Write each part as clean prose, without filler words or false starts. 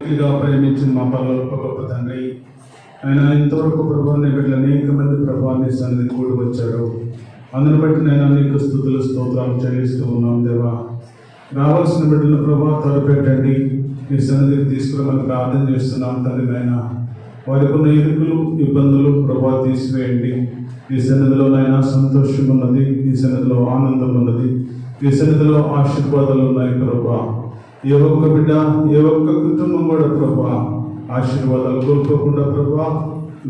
ప్రేమించిన మా పరలోక గొప్ప తండ్రి, ఆయన ఇంతవరకు ప్రభావాన్ని వీళ్ళ అనేక మంది ప్రభావాన్ని సన్నిధి కూడి వచ్చారు. అందుని బట్టి నేను నీకు స్తుతులు స్తోత్రాలు చెల్లిస్తూ ఉన్నాం. దేవా, రావాల్సిన బిడ్డల ప్రభావ తలపెట్టండి, మీ సన్నిధికి తీసుకురామని ప్రార్థన చేస్తున్నాం తండ్రి. నాయన వారికి ఉన్న ఇరుకులు ఇబ్బందులు ప్రభావ తీసివేయండి. ఈ సన్నిధిలో నాయన సంతోషం ఉన్నది, ఈ సన్నిధిలో ఆనందం ఉన్నది, ఈ సన్నిధిలో ఆశీర్వాదాలు ఉన్నాయి ప్రభా. ఏ ఒక్క బిడ్డ, ఏ ఒక్క కుటుంబం కూడా ప్రభా ఆశీర్వాదాలు కోల్పోకుండా ప్రభా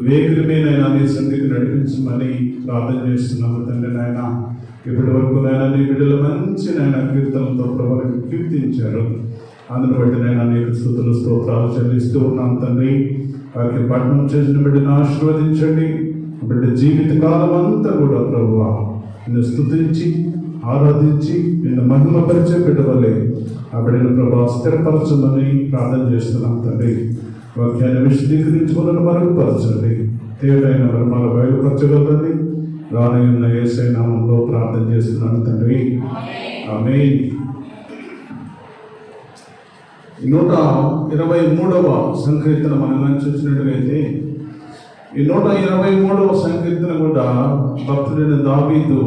వేగిరమేనైనా నీ సన్నిధికి నడిపించమని ప్రార్థన చేస్తున్నాము తండ్రి. నాయన ఇప్పటి వరకు నాయన నీ బిడ్డలు మంచి నాయన కీర్తనలతో ప్రభావం కీర్తించారు. అందుని బట్టి నాయన నీకు స్తుతులు స్తోత్రాలు చెల్లిస్తూ ఉన్నాం తండ్రి. వారికి పట్టణం చేసిన బిడ్డను ఆశీర్వదించండి. బిడ్డ జీవిత కాలం అంతా కూడా ప్రభువా నిన్ను స్తుతించి ఆరాధించి నిన్ను మహిమపరిచే బిడ్డవలే ఆ బిడ్డను ప్రభావ స్థిరపరచమని ప్రార్థన చేస్తున్నాం తండ్రి. వాక్యాన్ని విశదీకరించుకున్న మరుగుపరచండి, తేటైన వర్మాల బయలుపరచగలని రానున్న యేసయ్య నామంలో ప్రార్థన చేస్తున్నాను తండ్రి. ఆమేన్. 123వ సంకీర్తన మనం చూసినట్లయితే ఈ 123వ సంకీర్తన కూడా భక్తుడైన దావీదు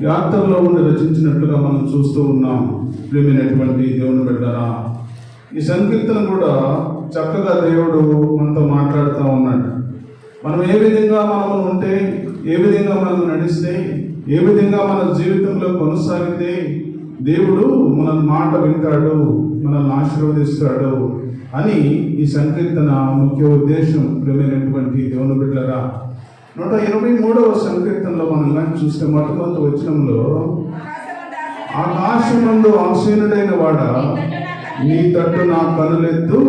యాత్రలో ఉండి రచించినట్లుగా మనం చూస్తూ ఉన్నాం. ప్రియమైనటువంటి దేవుని బిడ్డలారా, ఈ సంకీర్తన కూడా చక్కగా దేవుడు మనతో మాట్లాడుతూ ఉన్నాడు. మనం ఏ విధంగా మనం ఉంటే, ఏ విధంగా మనం నడిస్తే, ఏ విధంగా మన జీవితంలో కొనసాగితే దేవుడు మన మాట వింటాడు, మనల్ని ఆశీర్వదిస్తాడు అని ఈ సంకీర్తన ముఖ్య ఉద్దేశం. ప్రియమైనటువంటి దేవుని బిడ్డలారా, 123వ సంకీర్తనలో మనం కానీ చూస్తే మొట్టమొదటి వచనంలో ఆకాశమందు ఆసీనుడైన వాడ నీ తట్టు నా కనులెత్తు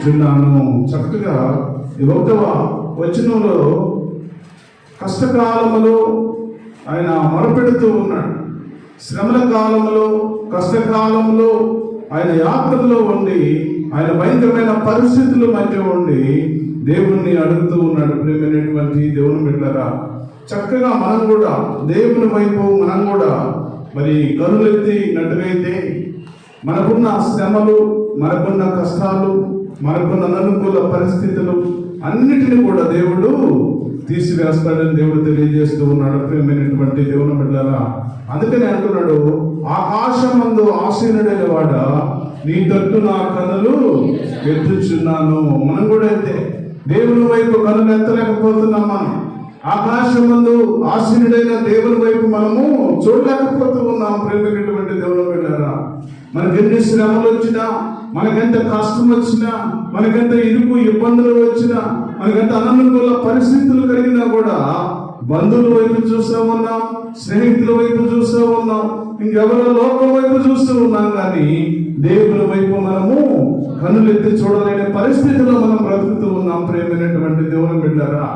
చున్నాను. చక్కగా ఈ 1వ వచనంలో కష్టకాలములో ఆయన మొరపెడుతూ ఉన్నాడు. శ్రమల కాలంలో, కష్టకాలంలో ఆయన యాత్రలో ఉండి, ఆయన భయంకరమైన పరిస్థితుల మధ్య ఉండి దేవుణ్ణి అడుగుతూ ఉన్నాడు. ప్రియమైనటువంటి దేవుని బిడ్డలారా, చక్కగా మనం కూడా దేవుని వైపు మనం కూడా మరి కనులెత్తినట్టుగైతే మనకున్న శ్రమలు, మనకున్న కష్టాలు, మనకున్న అనుకూల పరిస్థితులు అన్నిటిని కూడా దేవుడు తీసివేస్తాడని దేవుడు తెలియజేస్తూ ఉన్నాడు. ప్రియమైనటువంటి దేవుని బిడ్డలారా, అందుకని అంటున్నాడు, ఆకాశమందు ఆసీనుడైన వాడ నీ తట్టు నా కనులు ఎత్తుచున్నాను. మనం కూడా అయితే దేవుని వైపు కనులు ఎత్తలేకపోతున్నాం. మనం ఆకాశమందు ఆసీనుడైన దేవుని వైపు మనము చూడలేకపోతూ ఉన్నాం. ప్రేమికున్నటువంటి దేవుని బిడ్డలారా, మనకెన్ని శ్రమలు వచ్చినా, మనకెంత కష్టం వచ్చినా, మనకెంత ఇరుకు ఇబ్బందులు వచ్చినా, మనకెంత అననుకూల పరిస్థితులు కలిగినా కూడా బంధువుల వైపు చూస్తూ ఉన్నాం, స్నేహితుల వైపు చూస్తూ ఉన్నాం, ఇంకెవరో లోకం వైపు చూస్తూ ఉన్నాం. కానీ దేవుని వైపు మనము కన్నులెత్తి చూడలేని పరిస్థితిలో మనం బ్రతుకుతూ ఉన్నాం. ప్రేమైనటువంటి దేవుని బిడ్డలారా,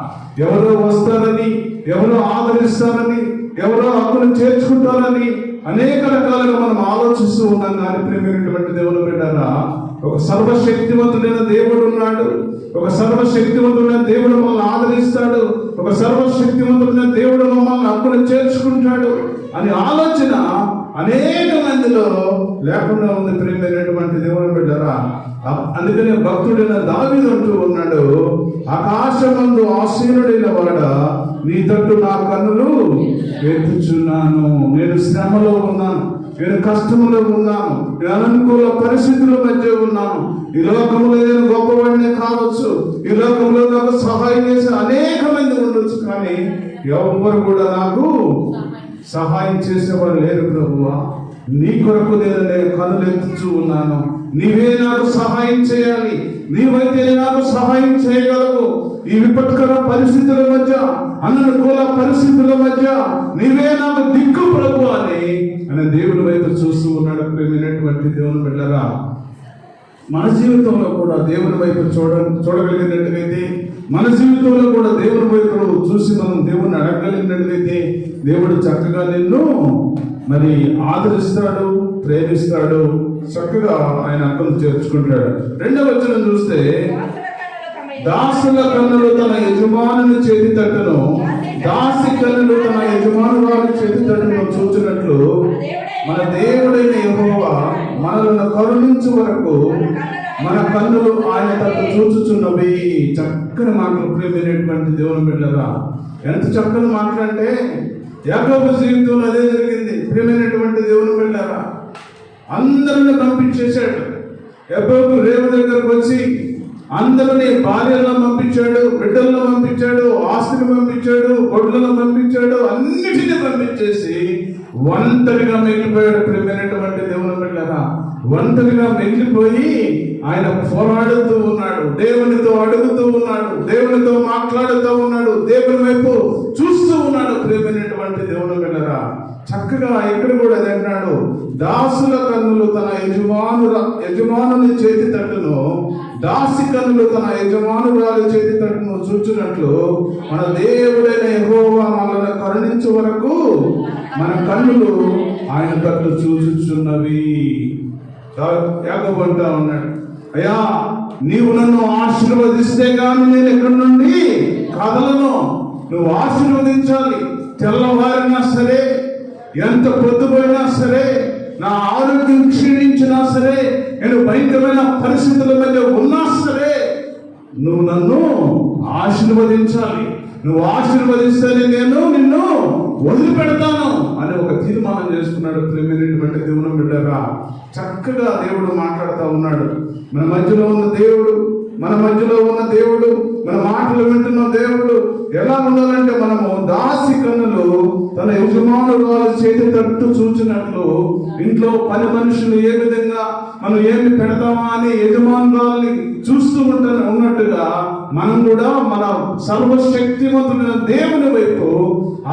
ఎవరో వస్తారని, ఎవరో ఆదరిస్తారని, ఎవరో హక్కును చేర్చుకుంటారని అనేక రకాలుగా మనం ఆలోచిస్తూ ఉన్నాం. కానీ ప్రేమైనటువంటి దేవుని బిడ్డలారా, ఒక సర్వశక్తివంతుడైన దేవుడు ఉన్నాడు. ఒక సర్వశక్తివంతుడైన దేవుడు మమ్మల్ని ఆదరిస్తాడు. ఒక సర్వశక్తివంతుడైన దేవుడు మమ్మల్ని హక్కును చేర్చుకుంటాడు అని ఆలోచన అనేక మందిలో లేకుండా ఉంది. ప్రియమైనటువంటి దేవుని బిడ్డలారా, అందుకనే భక్తుడైన దావీదు అంటూ ఉన్నాడు, ఆకాశమందు ఆసీనుడైన వాడ నీ తట్టు నా కన్నులు ఎత్తుచున్నాను. నేను శ్రమలో ఉన్నాను, నేను కష్టంలో ఉన్నాను, నేను అనుకూల పరిస్థితుల మధ్య ఉన్నాను. ఈ లోకంలో నేను గొప్పవాడినే కావచ్చు, ఈ లోకంలో నాకు సహాయం చేసిన అనేక మంది ఉండొచ్చు, కానీ ఎవరు కూడా నాకు సహాయం చేసేవాడు లేరు. ప్రభువా, నీ కొరకు నేను కనులు ఎత్తుచూ ఉన్నాను. నీవే నాకు సహాయం చేయాలి, నీవైతే నాకు సహాయం చేయగలవు. ఈ విపత్కర పరిస్థితుల మధ్య, అననుకూల పరిస్థితుల మధ్య నీవే నాకు దిక్కు ప్రభు అని ఆయన దేవుని వైపు చూస్తూ ఉన్నాడు. ప్రియమైనటువంటి దేవుని బిడ్డలారా, మన జీవితంలో కూడా దేవుని వైపు చూడగలిగినట్టుగైతే, మన జీవితంలో కూడా దేవుని వైపు చూసి మనం దేవుని అడగగలిగినట్టుగైతే దేవుడు చక్కగా నిన్ను మరి ఆదరిస్తాడు, ప్రేమిస్తాడు, చక్కగా ఆయన హక్కును చేర్చుకుంటాడు. 2వ వచనం చూస్తే, దాసుల కన్నులు తన యజమానుని చేతి తట్టును, దాసి కన్నులు తన యజమానురాలి చేతి తట్టును చూచినట్లు మన దేవుడైన యెహోవా మనలను కరుణించు వరకు మన కన్నులు ఆయన తట్టు చూచుచున్నవి. చక్కని మాటలు ప్రేమైనటువంటి దేవుని బిడ్డలారా. ఎంత చక్కని మాటలు అంటే యాకోబు జీవితంలో అదే జరిగింది. ప్రేమైనటువంటి దేవుని బిడ్డలారా, అందరిని పంపించేశాడు. యాకోబు రేవు దగ్గరకు వచ్చి అందరినీ భార్యలను పంపించాడు, బిడ్డలను పంపించాడు, ఆస్తిని పంపించాడు, గొడ్లను పంపించాడు, అన్నిటినీ పంపించేసి ఒంటరిగా మిగిలిపోయాడు. ప్రియమైనటువంటి దేవుని బిడ్డలారా, ఒంటరిగా మిగిలిపోయి ఆయన పోరాడుతూ ఉన్నాడు, దేవునితో అడుగుతూ ఉన్నాడు, దేవునితో మాట్లాడుతూ ఉన్నాడు, దేవుని వైపు చూస్తూ ఉన్నాడు. ప్రియమైనటువంటి దేవుని బిడ్డలారా, చక్కగా ఇక్కడ కూడా అన్నాడు, దాసుల కన్నులు తన యజమానుని చేతి తట్టును, దాసి కన్నులు తన యజమానురాలి చేతి తట్టును చూచినట్లు మన దేవుడైన యెహోవా మనల్ని కరుణించే వరకు మన కన్నులు ఆయన తట్టు చూచుచున్నవి. యాకోబు అంటా ఉన్నాడు, అయ్యా నీవు నన్ను ఆశీర్వదిస్తే గాని నేను ఎక్కడి నుండి కదలను. నువ్వు ఆశీర్వదించాలి. తెల్లవారినా సరే, ఎంత పొద్దుపోయినా సరే, నా ఆరోగ్యం క్షీణించినా సరే, నేను భయంకరమైన పరిస్థితుల మధ్య ఉన్నా సరే, నువ్వు నన్ను ఆశీర్వదించాలి. నువ్వు ఆశీర్వదిస్తేనే నేను నిన్ను వదిలిపెడతాను అని ఒక తీర్మానం చేసుకున్నాడు. ప్రేమైనటువంటి దేవుని బిడ్డగా చక్కగా దేవుడు మాట్లాడుతూ ఉన్నాడు. మన మధ్యలో ఉన్న దేవుడు, మన మధ్యలో ఉన్న దేవుడు, మన మాటలు వింటున్న దేవుడు ఎలా ఉండాలంటే, మనము దాసి కన్నులు తన యజమానురాలు చేతి తట్టు చూచినట్లు, ఇంట్లో పని మనుషులు ఏ విధంగా మనం ఏమి పెడతామా అని యజమానురాల్ని చూస్తూ ఉన్నట్టుగా మనం కూడా మన సర్వశక్తివంతుడైన దేవుని వైపు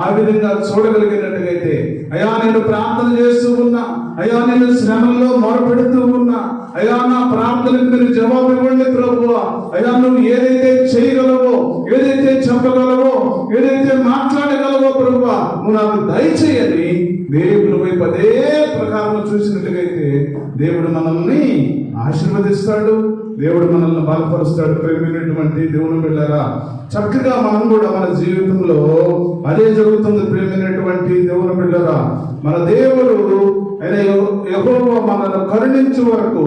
ఆ విధంగా చూడగలిగినట్టుగైతే, అయ్యా నేను ప్రార్థన చేస్తూ ఉన్నా, అయ్యా నేను శ్రమల్లో మొరపెడుతూ ఉన్నా, అయ్యా నా ప్రార్థనకు మీరు జవాబు ఇవ్వండి ప్రభువా, అయ్యా నువ్వు ఏదైతే చేయగలవో, ఏదైతే చెప్పగలవో, ఏదైతే మాట్లాడగలవో ప్రభువా, నువ్వు నాకు దయచేయని దేవుని వైపు అదే ప్రకారం చూసినట్టుగైతే దేవుడు మనల్ని ఆశీర్వదిస్తాడు, దేవుడు మనల్ని బలపరుస్తాడు. ప్రేమైనటువంటి దేవుని బిడ్డలారా, చక్కగా మనం కూడా మన జీవితంలో అదే జరుగుతుంది. ప్రేమైనటువంటి దేవుని బిడ్డలారా, మన దేవుడు ఆయన యెహోవా మనల్ని కరుణించే వరకు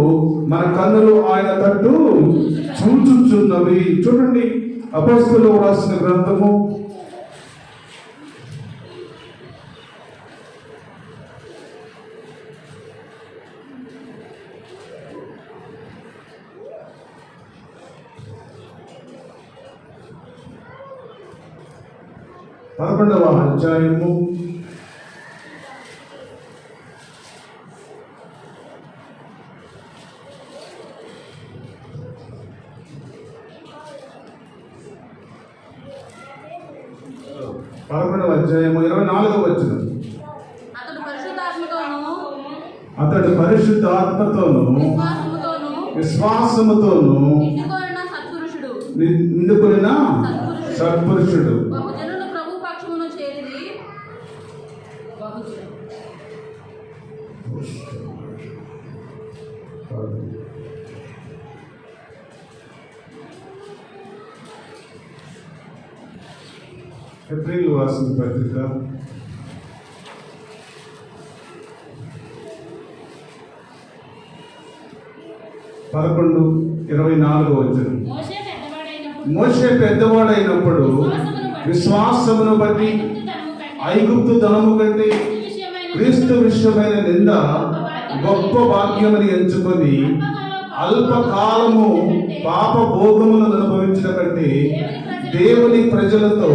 మన కన్నులు ఆయన తట్టు చూచుచున్నవి. చూడండి, అపొస్తలులు రాసిన గ్రంథము 11వ అధ్యాయము 24వ వచనం. అతడు పరిశుద్ధాత్మతోను విశ్వాసముతోను నిండుకొనిన సత్పురుషుడు. ఏప్రిల్ రాసిన పత్రిక 11:24 వచనం. మోషే పెద్దవాడైనప్పుడు విశ్వాసమును బట్టి ఐగుప్తు ధనము కంటే క్రీస్తు విషయమైన నింద గొప్ప భాగ్యమని ఎంచుకొని అల్పకాలము పాప భోగములను అనుభవించడం కంటే దేవుని ప్రజలతో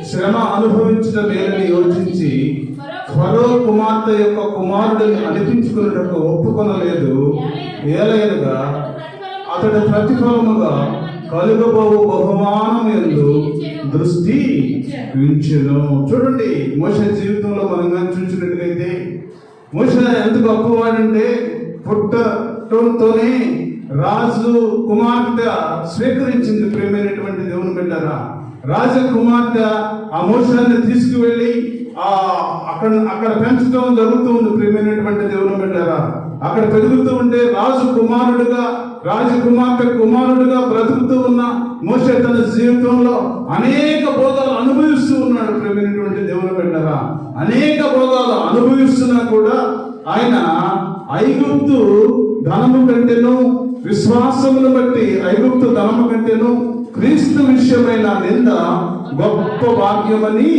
శ్రమ అనుభవించడం మేలని యోచించి ఫరో కుమార్తె యొక్క కుమారుడిని అనిపించుకున్నట్టు ఒప్పుకొనలేదు. ఏలయనగా అతడు ప్రతిఫలముగా కలుగబోవు బహుమానం యందు దృష్టి ఉంచెను. చూడండి, మోషే జీవితంలో మనం కానీ చూసినట్లయితే మోషే ఎంత గొప్పవాడంటే పుట్టడంతోనే రాజు కుమార్తె స్వీకరించింది. ప్రేమైనటువంటి దేవుని బిడ్డలారా, రాజకుమార్తె ఆ మోషేని తీసుకువెళ్ళి అక్కడ పెంచడం జరుగుతూ ఉంది. ప్రేమైనటువంటి దేవుని బిడ్డలారా, అక్కడ పెరుగుతూ ఉంటే రాజకుమార్తె కుమారుడుగా బ్రతుకుతూ ఉన్న మోషే తన జీవితంలో అనేక భోగాలు అనుభవిస్తూ ఉన్నాడు. ప్రేమైనటువంటి దేవుని బిడ్డలారా, అనేక భోగాలు అనుభవిస్తున్నా కూడా ఆయన ఐగుప్తు ధనము కంటేను విశ్వాసమును బట్టి ఐగుప్తు ధనము కంటేను క్రీస్తు విషయమైన నింద గొప్ప భాగ్యమని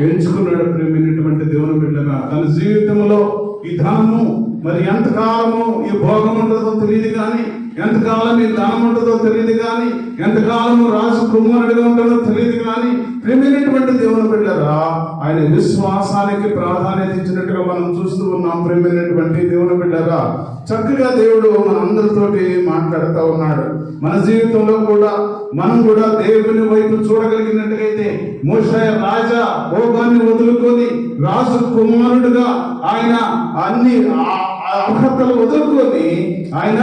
ఎంచుకున్నాడు. ప్రేమైనటువంటి దేవుని బిడ్డగా తన జీవితంలో ఈ ధనము మరి ఎంతకాలము ఈ భోగం ఉంటుందో తెలియదు కానీ, ఎంతకాలం ఈ ధనం ఉంటుందో తెలియదు కానీ, ఎంతకాలము రాజు కుమారుడిగా ఉంటుందో తెలియదు కానీ, ప్రేమైనటువంటి దేవుని బిడ్డరా ఆయన విశ్వాసానికి ప్రాధాన్యత ఇచ్చినట్టుగా మనం చూస్తూ ఉన్నాం. ప్రేమైనటువంటి దేవుని బిడ్డరా చక్కగా దేవుడు మనందరితోటి మాట్లాడుతూ ఉన్నాడు. మన జీవితంలో కూడా మనం కూడా దేవుని వైపు చూడగలిగినట్టుగైతే మోషే రాజా భోగాన్ని వదులుకొని రాజు కుమారుడుగా ఆయన అన్ని అర్హతలు వదులుకొని ఆయన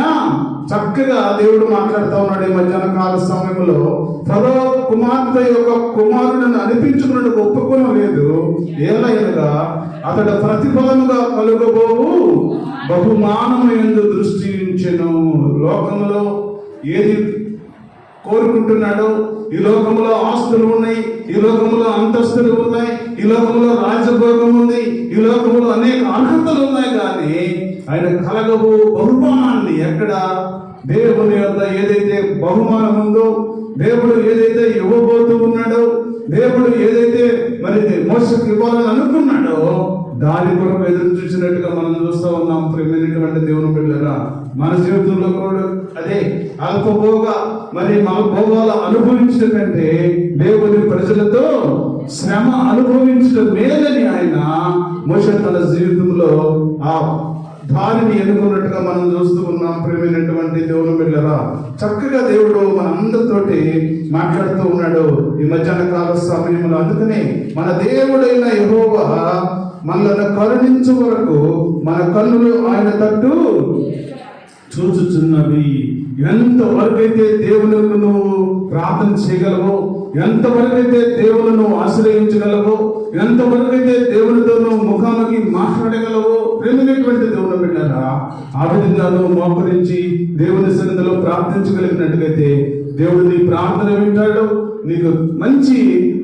చక్కగా దేవుడు మాట్లాడుతూ ఉన్నాడు. ఈ మధ్యాహ్న కాల సమయంలో ఫరో కుమార్తె యొక్క కుమారుడిని అనిపించుకున్నట్టు ఒప్పుకోలేదు. ఏలైనగా అతడు ప్రతిఫలముగా కలుగబోవు బహుమానము యందు దృష్టి ఉంచెను. లోకంలో ఏది కోరుకుంటున్నాడో, ఈ లోకంలో ఆస్తులు ఉన్నాయి, ఈ లోకంలో అంతస్తులు ఉన్నాయి, ఈ లోకంలో రాజభోగం ఉంది, ఈ లోకంలో అనేక అర్హతలు ఉన్నాయి, కానీ ఆయన కలగబో బహుమానాన్ని ఎక్కడ దేవుని యొక్క ఏదైతే బహుమానం ఉందో, దేవుడు ఏదైతే ఇవ్వబోతూ ఉన్నాడో, దేవుడు ఏదైతే మరి మోసకు ఇవ్వాలని అనుకున్నాడో దాని కొరకు ఎదురు చూసినట్టుగా మనం చూస్తూ ఉన్నాం. ప్రేమైనటువంటి దేవుని బిడ్డలారా మన జీవితంలో కూడా అదే అల్పభోగ మరి మన భోగాలు అనుభవించడం కంటే దేవుని ప్రజలతో శ్రమ అనుభవించడం మేలని ఆయన మోషే తన జీవితంలో ఆ దారిని ఎన్నుకున్నట్టుగా మనం చూస్తూ ఉన్నాం. ప్రేమైనటువంటి దేవుని బిడ్డలారా చక్కగా దేవుడు మన అందరితోటి మాట్లాడుతూ ఉన్నాడు ఈ మధ్యాహ్న కాల సమయంలో. అందుకనే మన దేవుడైన యెహోవా మనల్ని కరుణించు వరకు మన కన్నులు ఆయన తట్టు చూచుచున్నవి. ఎంతవరకైతే దేవునికి నువ్వు ప్రార్థన చేయగలవో, ఎంతవరకైతే దేవులను ఆశ్రయించగలవో, ఎంతవరకైతే దేవునితో నువ్వు ముఖాముఖి మాట్లాడగలవో, ప్రేమైనటువంటి దేవుని బిడ్డలారా ఆ విధంగా నువ్వు మోకరించి దేవుని సన్నిధిలో ప్రార్థించగలిగినట్టుగైతే దేవుడు నీ ప్రార్థన వింటాడు. నీకు మంచి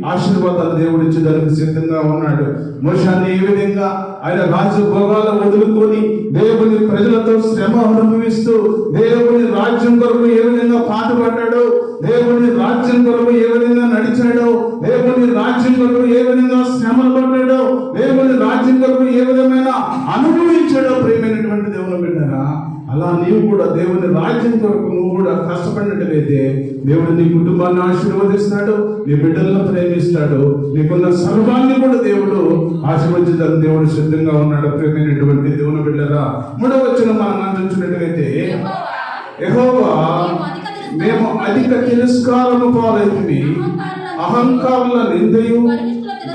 ఆశీర్వాదాలు దేవుడు ఇచ్చేదానికి సిద్ధంగా ఉన్నాడు. మోషాన్ని ఏ విధంగా ఆయన రాజ్య భోగాలు వదులుకొని దేవుని ప్రజలతో శ్రమ అనుభవిస్తూ దేవుని రాజ్యం కొరకు ఏ విధంగా పాటుపడ్డాడో, దేవుని రాజ్యం కొరకు ఏ విధంగా నడిచాడో, దేవుని రాజ్యం కొరకు ఏ విధంగా శ్రమలు పడ్డాడో, దేవుని రాజ్యం కొరకు ఏ విధమైన అనుభవించాడో ప్రేమైనటువంటి దేవుని బిడ్డరా అలా నీవు కూడా దేవుని రాజ్యం కొరకు నువ్వు కూడా కష్టపడినట్టుగైతే దేవుడు నీ కుటుంబాన్ని ఆశీర్వదిస్తాడు, నీ బిడ్డలను ప్రేమిస్తాడు, నీకున్న సర్వాన్ని కూడా దేవుడు ఆశీర్వదించడానికి దేవుడు సిద్ధంగా ఉన్నాడు. ప్రేమైనటువంటి దేవుని బిడ్డరా 3వ వచనం మనం చూసినట్టుగైతే యెహోవా మేము అధిక తిరస్కారము పాలైతిమి, అహంకారుల నిందయు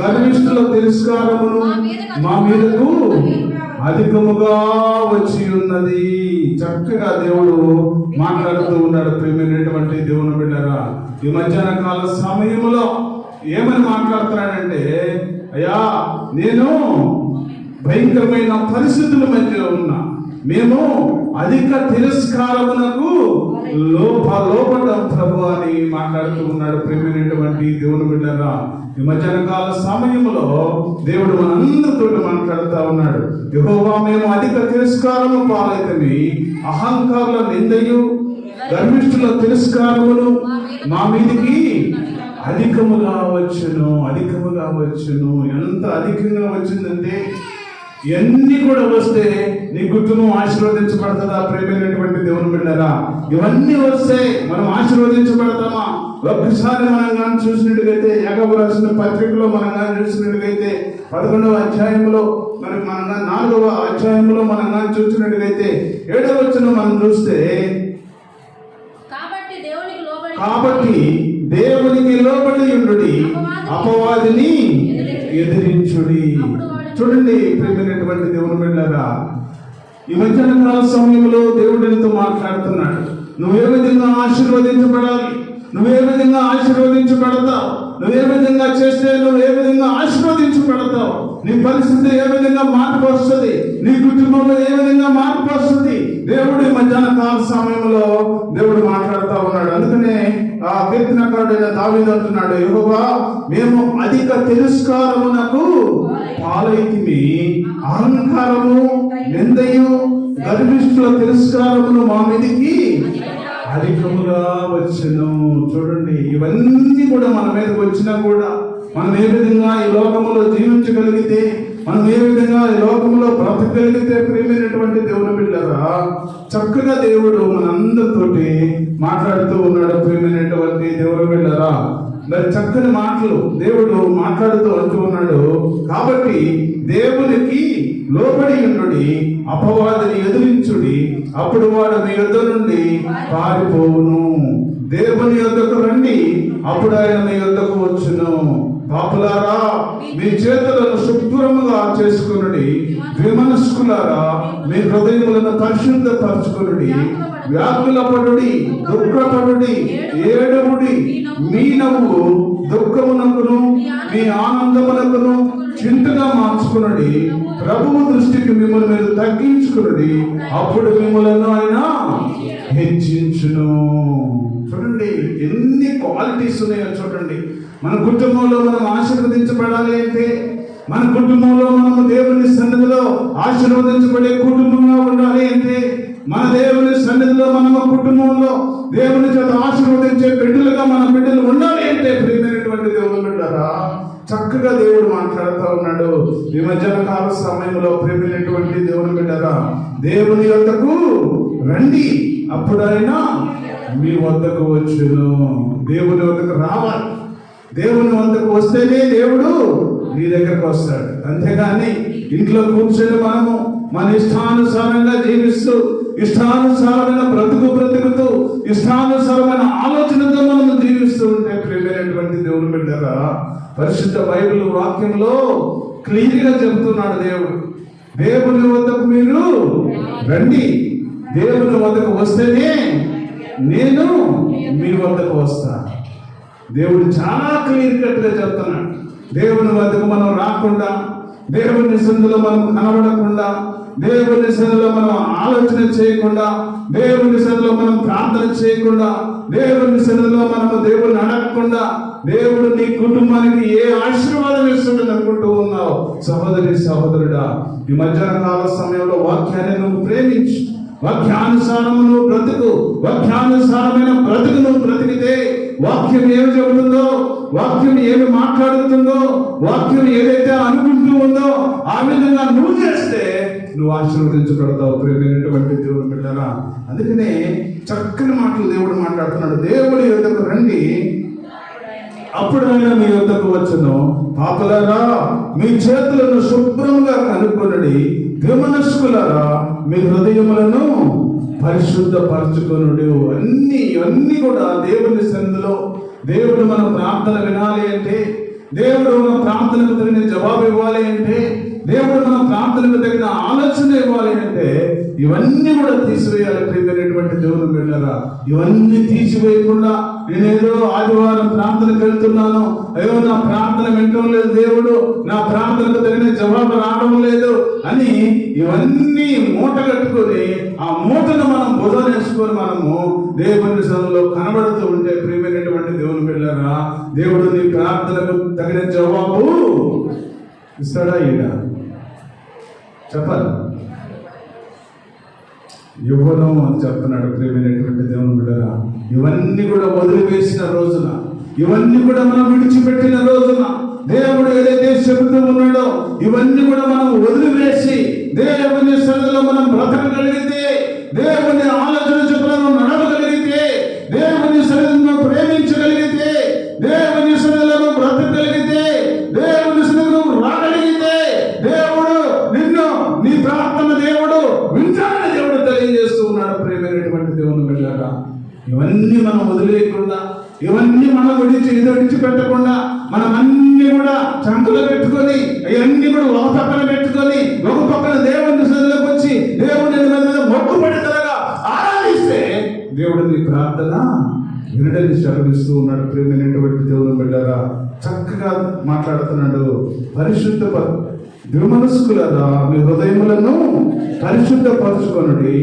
గర్విష్ఠుల తిరస్కారమును మా మీదకు అధికముగా వచ్చి ఉన్నది. చక్కగా దేవుడు మాట్లాడుతూ ఉన్నాడు. ప్రేమైనటువంటి దేవుని బిడ్డరా ఈ మధ్యాహ్న కాల సమయంలో ఏమని మాట్లాడుతున్నాడంటే, అయ్యా నేను భయంకరమైన పరిస్థితుల మధ్య ఉన్నా, మేము అధిక తిరస్కారమునకు లోపడ్డాం ప్రభు అని మాట్లాడుతూ ఉన్నాడు. ప్రేమైనటువంటి దేవుని బిడ్డరా ఈ మధ్యాహ్న కాల సమయంలో దేవుడు మనందరితో మాట్లాడుతూ ఉన్నాడు. యెహోవా మేము అధిక తిరస్కారము పాలైతిమి, అహంకారుల నిందయు గర్విష్ఠుల తిరస్కారమును మా మీదికి అధికముగా వచ్చును, అధికముగా వచ్చును. ఎంత అధికంగా వచ్చిందంటే ఇవన్నీ కూడా వస్తే నీ కుటుంబం ఆశీర్వదించబడుతుందా? ప్రేమైనటువంటి దేవుని బిడ్డరా ఇవన్నీ వస్తే మనం ఆశీర్వదించబడతామా? ఒక్కసారి మనం కానీ చూసినట్టుగైతే యాకోబు రాసిన పత్రికలో మనం కానీ చూసినట్టుగైతే 11వ అధ్యాయంలో మనం కానీ 4వ అధ్యాయంలో మనం కానీ చూసినట్టుగైతే 7వ వచనం మనం చూస్తే కాబట్టి దేవునికి లోబడి ఉండుడి, అపవాదిని ఎదిరించుడి. చూడండి ప్రేమైనటువంటి దేవుని బిడ్డలారా ఈ మధ్యాహ్న కాల సమయంలో దేవుడు నీతో మాట్లాడుతున్నాడు. నువ్వే విధంగా ఆశీర్వదించబడాలి, నువ్వే విధంగా ఆశీర్వదించబడతావు, నువ్వే విధంగా చేస్తే నువ్వే విధంగా ఆశీర్వదించబడతావు, నీ పరిస్థితి ఏ విధంగా మార్పు వస్తుంది, నీ కుటుంబంలో ఏ విధంగా మార్పు వస్తుంది. దేవుడు ఈ మధ్యాహ్న కాల సమయంలో దేవుడు మాట్లాడుతూ ఉన్నాడు. అందుకనే ఆ కీర్తనకారుడైన దావీదు అంటున్నాడు, యెహోవా మేము అధిక తిరస్కారమునకు పాలైతిమి, అహంకారము నిందయు గర్విష్ఠుల తిరస్కారమును మా మీదికి అధికముగా వచ్చును. చూడండి, ఇవన్నీ కూడా మన మీదకి వచ్చినా కూడా మనం ఏ విధంగా ఈ లోకంలో జీవించగలిగితే, మనం ఏ విధంగా ఈ లోకంలో బ్రతకగలిగితే, ప్రియమైనటువంటి దేవుని బిడ్డలారా, చక్కగా దేవుడు మనందరితోటి మాట్లాడుతూ ఉన్నాడు. ప్రియమైనటువంటి దేవుని బిడ్డలారా, మరి చక్కని మాటలు దేవుడు మాట్లాడుతూ అంటూ ఉన్నాడు. కాబట్టి దేవునికి లోబడి ఉండుడి, అపవాదిని ఎదిరించుడి, అప్పుడు వాడు మీ యొద్ద నుండి పారిపోవును. దేవుని యొద్దకు రండి, అప్పుడు ఆయన మీ యొద్దకు వచ్చును. పాపులారా, మీ చేతులను శుభ్రముగా చేసుకునుడి, విమనస్కులారా, మీ హృదయములను పరిశుద్ధపరచుకునుడి. వ్యాకులపడుడి, దుఃఖపడుడి, ఏడువుడి. మీ నవ్వు దుఃఖమునకును మీ ఆనందమునకును చింతగా మార్చుకునుడి. ప్రభువు దృష్టికి మిమ్మల్ని మీరు తగ్గించుకునుడి, అప్పుడు మిమ్మల్ని ఆయన హెచ్చించును. చూడండి, ఎన్ని క్వాలిటీస్ ఉన్నాయో చూడండి. మన కుటుంబంలో మనం ఆశీర్వదించబడాలి అంటే, మన కుటుంబంలో మనము దేవుని సన్నిధిలో ఆశీర్వదించబడే కుటుంబంగా ఉండాలి అంటే, మన దేవుని సన్నిధిలో మనము కుటుంబంలో దేవుని చేత ఆశీర్వదించే బిడ్డలుగా మన బిడ్డలు ఉండాలి అంటే, ప్రియమైనటువంటి దేవుని బిడ్డరా, చక్కగా దేవుడు మాట్లాడుతూ ఉన్నాడు. ఈ మధ్యాహ్న కాల సమయంలో ప్రియమైనటువంటి దేవుని బిడ్డరా, దేవుని వద్దకు రండి, అప్పుడైనా మీ వద్దకు వచ్చును. దేవుని వద్దకు రావాలి. దేవుని వద్దకు వస్తేనే దేవుడు నీ దగ్గరకు వస్తాడు. అంతేగాని ఇంట్లో కూర్చొని మనము మన ఇష్టానుసారంగా జీవిస్తూ, ఇష్టానుసారమైన బ్రతుకుతూ, ఇష్టానుసారమైన ఆలోచనతో మనము జీవిస్తూ ఉంటే, ప్రియమైనటువంటి దేవుని బిడ్డరా, పరిశుద్ధ బైబిల్ వాక్యంలో క్లియర్ గా చెబుతున్నాడు దేవుడు. దేవుని వద్దకు మీరు రండి, దేవుని వద్దకు వస్తేనే నేను మీ వద్దకు వస్తాను. దేవుడు చాలా క్లియర్ కట్ గా చెప్తున్నాడు. దేవుని వద్దకు మనం రాకుండా, దేవుని సన్నిధిలో మనం కనబడకుండా, దేవుని సన్నిధిలో మనం ఆలోచన చేయకుండా, దేవుని సన్నిధిలో మనం ప్రార్థన చేయకుండా, దేవుని సన్నిధిలో మనము దేవుని అడగకుండా, దేవుడు నీ కుటుంబానికి ఏ ఆశీర్వాదం ఇస్తుందని అనుకుంటూ ఉన్నావు. సహోదరి సహోదరుడా, ఈ మధ్యాహ్న కాల సమయంలో వాక్యాన్ని నువ్వు ప్రేమించు, వాక్యానుసారము నువ్వు బ్రతుకు, వాక్యానుసారమైన బ్రతుకు నువ్వు బ్రతికితే, వాక్యం ఏమి చెబుతుందో, వాక్యం ఏమి మాట్లాడుతుందో, వాక్యం ఏదైతే అనుకుంటూ ఉందో ఆ విధంగా నువ్వు చేస్తే నువ్వు ఆశీర్వదించబడతావు. ప్రియమైనటువంటి దేవుని బిడ్డలారా, అందుకనే చక్కని మాటలు దేవుడు మాట్లాడుతున్నాడు. దేవుడి యొద్దకు రండి, అప్పుడు ఆయన మీ యొద్దకు వచ్చును. పాపులారా, మీ చేతులను శుభ్రంగా కనుక్కొనుడి, విమనస్కులారా, మీ హృదయములను పరిశుద్ధపరచుకొనుడు. ఇవన్నీ కూడా దేవుని సన్నిధిలో దేవుడు మన ప్రార్థన వినాలి అంటే, దేవుడు మన ప్రార్థనకు తగిన జవాబు ఇవ్వాలి అంటే, దేవుడు మన ప్రార్థనకు తగిన ఆలోచన ఇవ్వాలి అంటే, ఇవన్నీ కూడా తీసివేయాలి. ప్రియమైనటువంటి దేవుని బిడ్డలారా, ఇవన్నీ తీసివేయకుండా నేనేదో ఆదివారం ప్రార్థనకు వెళ్తున్నాను, అయ్యో నా ప్రార్థన వినటం లేదు, దేవుడు నా ప్రార్థనకు తగిన జవాబు రావడం లేదు అని ఇవన్నీ మూట కట్టుకొని, ఆ మూటను మనం బుధనేసుకొని మనము దేవుని సన్నిధిలో కనబడుతూ ఉంటే, ప్రియమైనటువంటి దేవుని బిడ్డలారా, దేవుడు నీ ప్రార్థనకు తగిన జవాబు ఇస్తాడా? ఈడ చెప్పాలి, ఇవ్వను అని చెప్తున్నాడు. ప్రియమైనటువంటి దేవుని బిడ్డలారా, ఇవన్నీ కూడా వదిలివేసిన రోజున, ఇవన్నీ కూడా మనం విడిచిపెట్టిన రోజున, దేవుడు ఏదైతే చెబుతూ ఉన్నాడో ఇవన్నీ కూడా మనం వదిలివేసి దేవుని సన్నిధిలో మనం బ్రతకగలిగితే, దేవుని ఆలోచన చొప్పున నడవగలిగితే, దేవుని సన్నిధిలో ప్రేమించగలిగితే, దేవుని సన్నిధిలో బ్రతకగలిగితే, దేవుని సన్నిధిలో రాగలిగితే, దేవుడు నిన్ను నీ ప్రార్థన దేవుడు వింటాడని దేవుడు తెలియజేస్తూ ఉన్నాడు. ప్రియమైనటువంటి దేవుని బిడ్డలారా, ఇవన్నీ మనం వదిలేయకుండా, ఇవన్నీ మనం విడిచిపెట్టకుండా, మనం అన్ని కూడా చంకలు పెట్టుకొని, అవన్నీ కూడా ఒక పక్కన పెట్టుకొని, ఒక పక్కన దేవుని సన్నిధిలోకి వచ్చి దేవుని మొక్కుబడితలగా ఆరాధిస్తే దేవుడు నీ ప్రార్థన వినడని సెలవిస్తూ ఉన్నాడు. ప్రియమైనటువంటి దేవుని బిడ్డలారా, చక్కగా మాట్లాడుతున్నాడు. పరిశుద్ధ విమనస్కులారా, మీ హృదయములను పరిశుద్ధపరచుకొనుడి,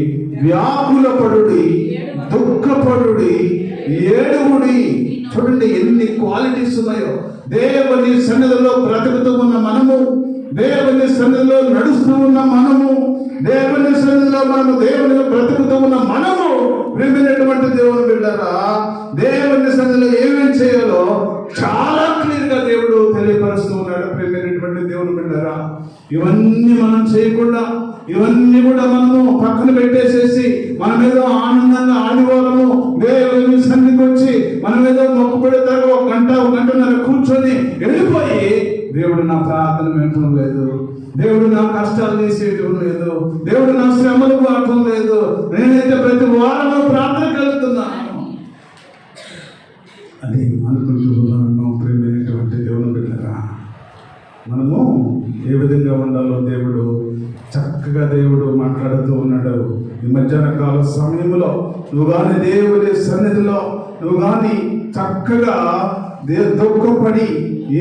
వ్యాకులపడుడి, దుఃఖపడుడి, ఏడుగుడి. చూడండి ఎన్ని క్వాలిటీస్ ఉన్నాయో. దేవుని సన్నిధిలో బ్రతుకుతూ ఉన్న మనము, దేవుని సన్నిధిలో నడుస్తూ ఉన్న మనము, దేవుని సన్నిధిలో మనం దేవుని సన్నిధిలో ఏమేమి చేయాలో చాలా క్లియర్ గా దేవుడు తెలియపరుస్తూ ఉన్నాడు. ప్రేమైనటువంటి దేవుని బిడ్డలారా, ఇవన్నీ మనం చేయకుండా, ఇవన్నీ కూడా మనము పక్కన పెట్టేసేసి మనం ఏదో ఆనందంగా ఆదివారము దేవుని సన్నిధికి వచ్చి మనం ఏదో మొక్కు పెడతారు, ఒక గంటన్నర కూర్చొని వెళ్ళిపోయి దేవుడు నా ప్రార్థన వినటం లేదు, దేవుడు నా కష్టాలు తీసేయటం లేదు, దేవుడు నా శ్రమలు వాడటం లేదు, నేనైతే ప్రతి వారము ప్రార్థనకి వెళ్తున్నాను అని అనుకుంటూ ఉన్నాను. ప్రేమైనటువంటి దేవుని బిడ్డలారా, మనము ఏ విధంగా ఉండాలో దేవుడు చక్కగా దేవుడు మాట్లాడుతూ ఉన్నాడు. ఈ మధ్యాహ్న కాల సమయంలో నువ్వు కానీ దేవుని సన్నిధిలో నువ్వు కానీ చక్కగా దుఃఖపడి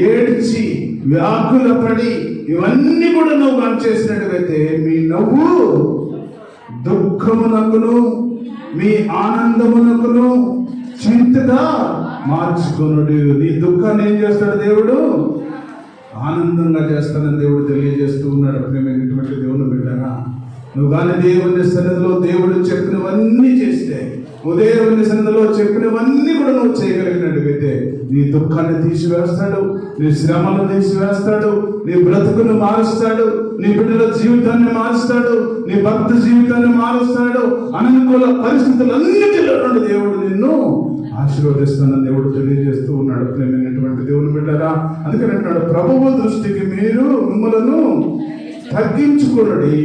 ఏడ్చి వ్యాకులపడి ఇవన్నీ కూడా నువ్వు కానీ చేసినట్టుగైతే మీ నవ్వు దుఃఖమునకును మీ ఆనందమునకును చింతగా మార్చుకున్నాడు. నీ దుఃఖాన్ని ఏం చేస్తాడు దేవుడు? ఆనందంగా చేస్తానని దేవుడు తెలియజేస్తూ ఉన్నాడు. ప్రేమైనటువంటి దేవుని బిడ్డగా, నువ్వు కానీ దేవుని సన్నిధిలో దేవుడు చెప్పినవన్నీ చేస్తే, నువ్వు దేవుని సన్నిధిలో చెప్పినవన్నీ కూడా నువ్వు చేయగలిగినట్టుగైతే నీ దుఃఖాన్ని తీసివేస్తాడు, నీ శ్రమను తీసివేస్తాడు, నీ బ్రతుకును మారుస్తాడు, నీ బిడ్డల జీవితాన్ని మారుస్తాడు, నీ భక్త జీవితాన్ని మారుస్తాడు. అనుకూల పరిస్థితులన్నిటిలో నుండి దేవుడు నిన్ను ఆశీర్వదిస్తానని దేవుడు తెలియజేస్తూ ఉన్నాడు. ప్రేమైనటువంటి దేవుని బిడ్డరా, అందుకని అంటున్నాడు, ప్రభువు దృష్టికి మీరు మిమ్మలను తగ్గించుకునడి,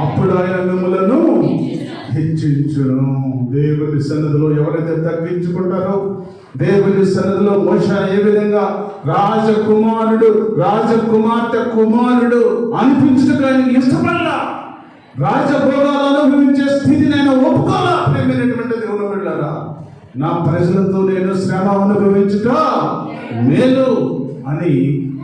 అప్పుడు ఆయన మిమ్మలను హెచ్చించును. దేవుని సన్నిధిలో ఎవరైతే తగ్గించుకుంటారో, దేవుని సన్నిధిలో మోషే ఏ విధంగా రాజకుమార్తె కుమారుడు అనిపించడం కానీ ఇష్టపడలా, రాజభోగాలు అనుభవించే స్థితి నేను ఒప్పుకోలా. ప్రేమైనటువంటి దేవుని బిడ్డలారా, నా ప్రజలతో నేను శ్రమ అనుభవించుట మేలు అని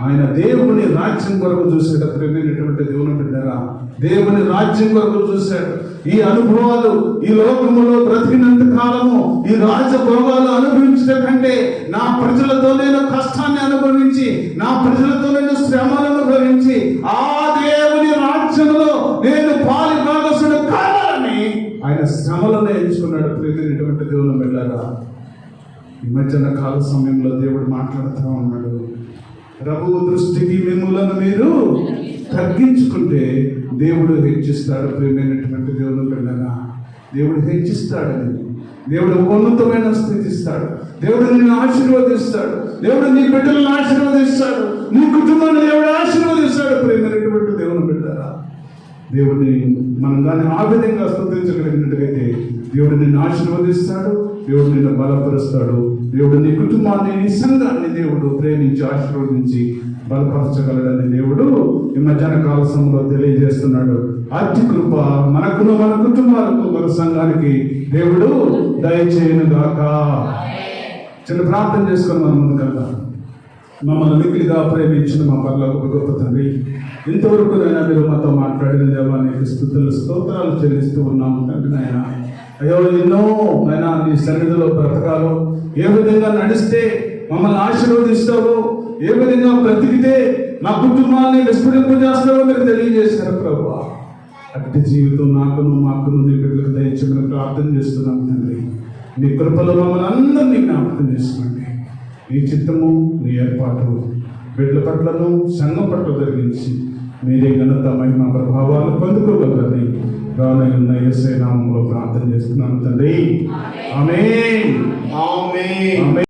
ఆయన దేవుని రాజ్యం కొరకు చూశాడు. ప్రేమైనటువంటి దేవుని బిడ్డలారా, దేవుని రాజ్యం కొరకు చూశాడు. ఈ అనుభవాలు ఈ లోకములో బ్రతికినంత కాలము ఈ రాజభోగాలు అనుభవించడం కంటే నా ప్రజలతో నేను కష్టాన్ని అనుభవించి, నా ప్రజలతో నేను శ్రమను అనుభవించి ఆ దేవుని రాజ్యంలో నేను పాలి భాగస్వాడు కావాలని ఆయన శ్రమలను ఎంచుకున్నాడు. ప్రేమైనటువంటి దేవుని బిడ్డలారా, ఈ మధ్యాహ్న కాల సమయంలో దేవుడు మాట్లాడుతూ ఉన్నాడు, ప్రభువు దృష్టికి మిమ్ములను మీరు తగ్గించుకుంటే దేవుడు హెచ్చిస్తాడు. ప్రేమైనటువంటి దేవుని బిడ్డలారా, దేవుడు హెచ్చిస్తాడని, దేవుడు ఉన్నతమైన స్థితి ఇస్తాడు, దేవుడు నిన్ను ఆశీర్వదిస్తాడు, దేవుడు నీ బిడ్డలను ఆశీర్వదిస్తాడు, నీ కుటుంబాన్ని దేవుడు ఆశీర్వదిస్తాడు. ప్రేమైనటువంటి దేవుని బిడ్డలారా, దేవుడిని మనం దాన్ని ఆ విధంగా స్తుతించగలిగినట్టుగైతే దేవుడు నిన్ను ఆశీర్వదిస్తాడు, దేవుడు నిన్ను బలపరుస్తాడు, దేవుడు నీ కుటుంబాన్ని నీ సంఘాన్ని దేవుడు ప్రేమించి ఆశీర్వదించి బలపరచగలడని దేవుడు ఈ మధ్యాహ్న కాల సమయంలో తెలియజేస్తున్నాడు. అతి కృప మనకును మన కుటుంబాలకు మన సంఘానికి దేవుడు దయచేయను గాక. చిన్న ప్రార్థన చేసుకొని మనం ముందుకెళ్దాం. మమ్మల్ని మిగిలిగా ప్రేమించిన మా పరలోకపు గొప్ప తండ్రి, ఇంతవరకు నైనా మీరు మాతో మాట్లాడిన దేవానికి స్తోత్రాలు చెల్లిస్తూ ఉన్నాము తండ్రి. నాయన అయ్యో, ఎన్నో నాయన నీ సన్నిధిలో బ్రతకాలో, ఏ విధంగా నడిస్తే మమ్మల్ని ఆశీర్వదిస్తావో, ఏ విధంగా బ్రతికితే నా కుటుంబాన్ని విస్మరింపజేస్తావో మీరు తెలియజేశారు ప్రభువా. అట్టి జీవితం నాకును మాకును నీ బిడ్డలకు దయచేయమని ప్రార్థన చేస్తున్నాం తండ్రి. నీ కృపలో మమ్మల్ని అందరినీ జ్ఞాపకం చేసుకోండి. నీ చిత్తము నీ ఏర్పాటు బిడ్డల పట్లను సంఘం పట్ల జరిగించి మీరే ఘనత మహిమ ప్రభావాలు పొందుకోగలరని రానున్న యేసయ్య నామములో ప్రార్థన చేస్తున్నాను తండ్రి. ఆమేన్.